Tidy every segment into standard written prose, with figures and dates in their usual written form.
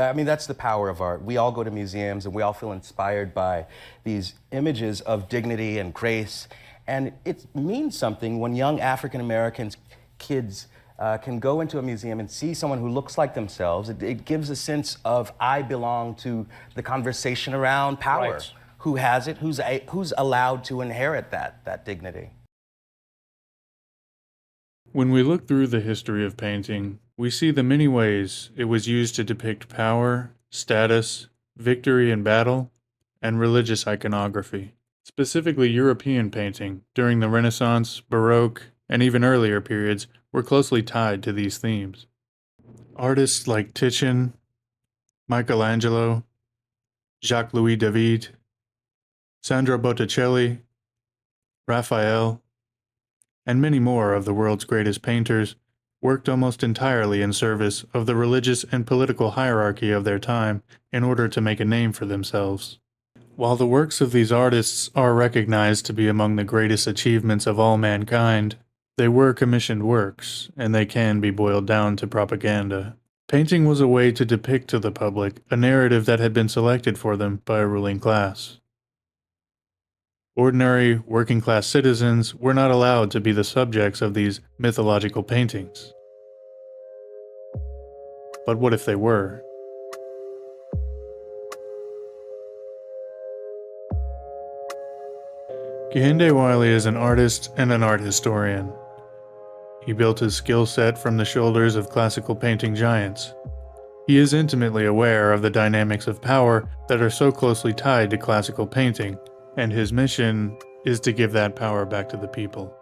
I mean, that's the power of art. We all go to museums and we all feel inspired by these images of dignity and grace. And it means something when young African Americans, kids, can go into a museum and see someone who looks like themselves. It gives a sense of, I belong to the conversation around power. Right. Who has it? Who's allowed to inherit that dignity? When we look through the history of painting, we see the many ways it was used to depict power, status, victory in battle, and religious iconography. Specifically, European painting during the Renaissance, Baroque, and even earlier periods were closely tied to these themes. Artists like Titian, Michelangelo, Jacques-Louis David, Sandro Botticelli, Raphael, and many more of the world's greatest painters worked almost entirely in service of the religious and political hierarchy of their time in order to make a name for themselves. While the works of these artists are recognized to be among the greatest achievements of all mankind, they were commissioned works, and they can be boiled down to propaganda. Painting was a way to depict to the public a narrative that had been selected for them by a ruling class. Ordinary, working-class citizens were not allowed to be the subjects of these mythological paintings. But what if they were? Kehinde Wiley is an artist and an art historian. He built his skill set from the shoulders of classical painting giants. He is intimately aware of the dynamics of power that are so closely tied to classical painting, and his mission is to give that power back to the people.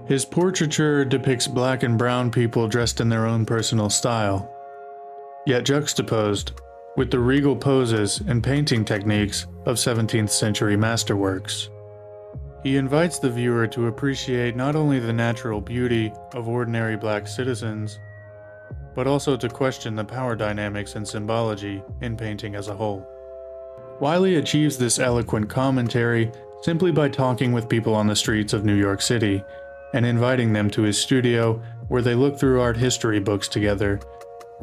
His portraiture depicts black and brown people dressed in their own personal style, yet juxtaposed with the regal poses and painting techniques of 17th century masterworks. He invites the viewer to appreciate not only the natural beauty of ordinary black citizens, but also to question the power dynamics and symbology in painting as a whole. Wiley achieves this eloquent commentary simply by talking with people on the streets of New York City and inviting them to his studio where they look through art history books together,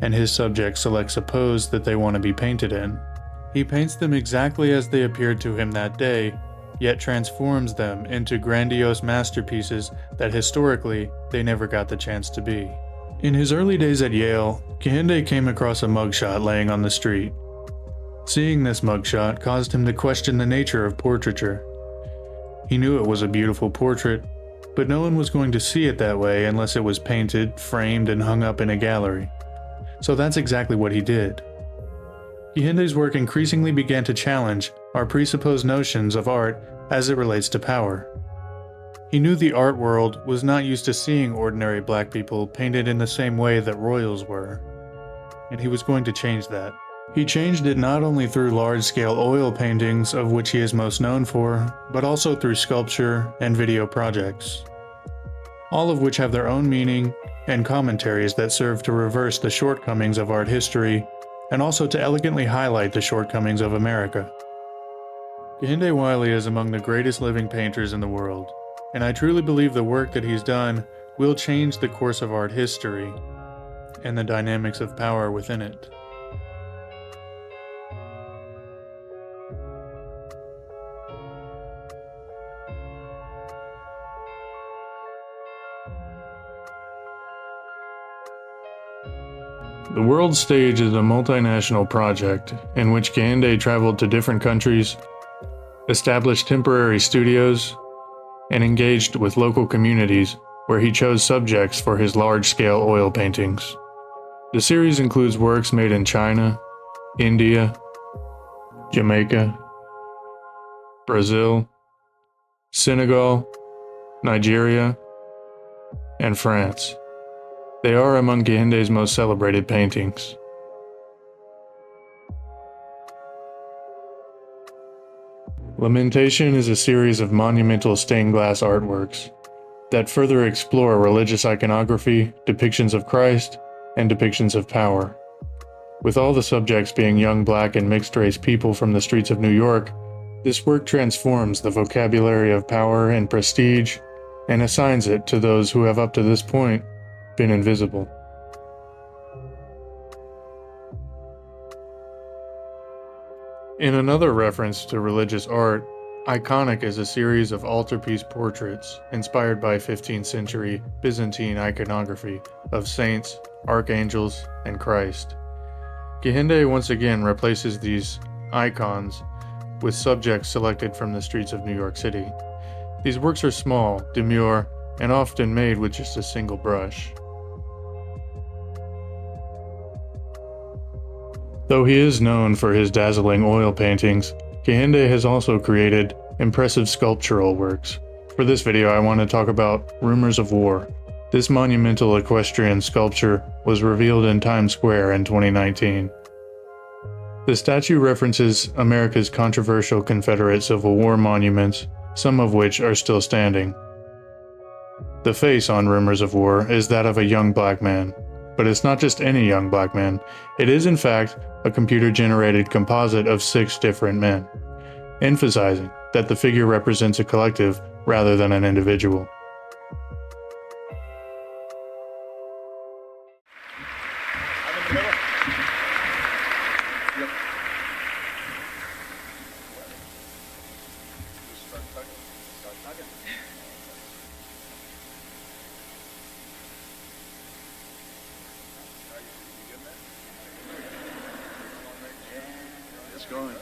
and his subject selects a pose that they want to be painted in. He paints them exactly as they appeared to him that day, yet transforms them into grandiose masterpieces that historically they never got the chance to be. In his early days at Yale, Kehinde came across a mugshot laying on the street. Seeing this mugshot caused him to question the nature of portraiture. He knew it was a beautiful portrait, but no one was going to see it that way unless it was painted, framed, and hung up in a gallery. So that's exactly what he did. Kehinde's work increasingly began to challenge our presupposed notions of art as it relates to power. He knew the art world was not used to seeing ordinary black people painted in the same way that royals were, and he was going to change that. He changed it not only through large-scale oil paintings, of which he is most known for, but also through sculpture and video projects, all of which have their own meaning and commentaries that serve to reverse the shortcomings of art history and also to elegantly highlight the shortcomings of America. Kehinde Wiley is among the greatest living painters in the world, and I truly believe the work that he's done will change the course of art history and the dynamics of power within it. The World Stage is a multinational project in which Kehinde traveled to different countries, established temporary studios, and engaged with local communities where he chose subjects for his large-scale oil paintings. The series includes works made in China, India, Jamaica, Brazil, Senegal, Nigeria, and France. They are among Kehinde's most celebrated paintings. Lamentation is a series of monumental stained glass artworks that further explore religious iconography, depictions of Christ, and depictions of power. With all the subjects being young black and mixed-race people from the streets of New York, this work transforms the vocabulary of power and prestige and assigns it to those who have up to this point been invisible. In another reference to religious art, iconic is a series of altarpiece portraits inspired by 15th century Byzantine iconography of saints, archangels, and Christ. Kehinde once again replaces these icons with subjects selected from the streets of New York City. These works are small, demure, and often made with just a single brush. Though he is known for his dazzling oil paintings, Kehinde has also created impressive sculptural works. For this video, I want to talk about Rumors of War. This monumental equestrian sculpture was revealed in Times Square in 2019. The statue references America's controversial Confederate Civil War monuments, some of which are still standing. The face on Rumors of War is that of a young black man. But it's not just any young black man. It is, in fact, a computer-generated composite of 6 different men, emphasizing that the figure represents a collective rather than an individual. It's going.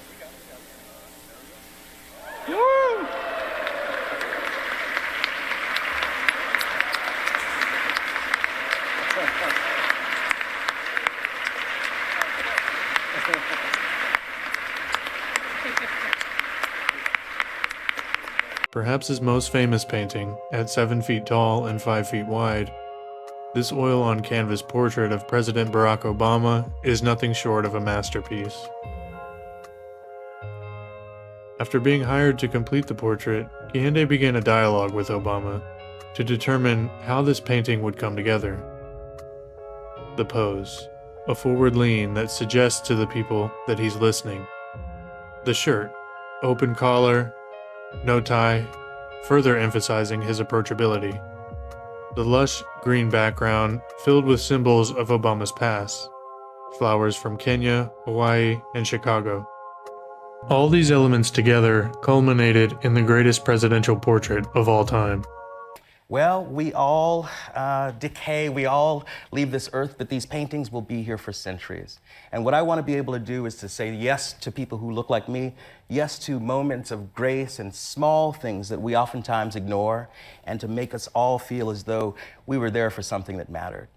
Perhaps his most famous painting, at 7 feet tall and 5 feet wide, this oil-on-canvas portrait of President Barack Obama is nothing short of a masterpiece. After being hired to complete the portrait, Kehinde began a dialogue with Obama to determine how this painting would come together. The pose, a forward lean that suggests to the people that he's listening. The shirt, open collar, no tie, further emphasizing his approachability. The lush green background filled with symbols of Obama's past, flowers from Kenya, Hawaii, and Chicago. All these elements together culminated in the greatest presidential portrait of all time. Well, we all decay, we all leave this earth, but these paintings will be here for centuries. And what I want to be able to do is to say yes to people who look like me, yes to moments of grace and small things that we oftentimes ignore, and to make us all feel as though we were there for something that mattered.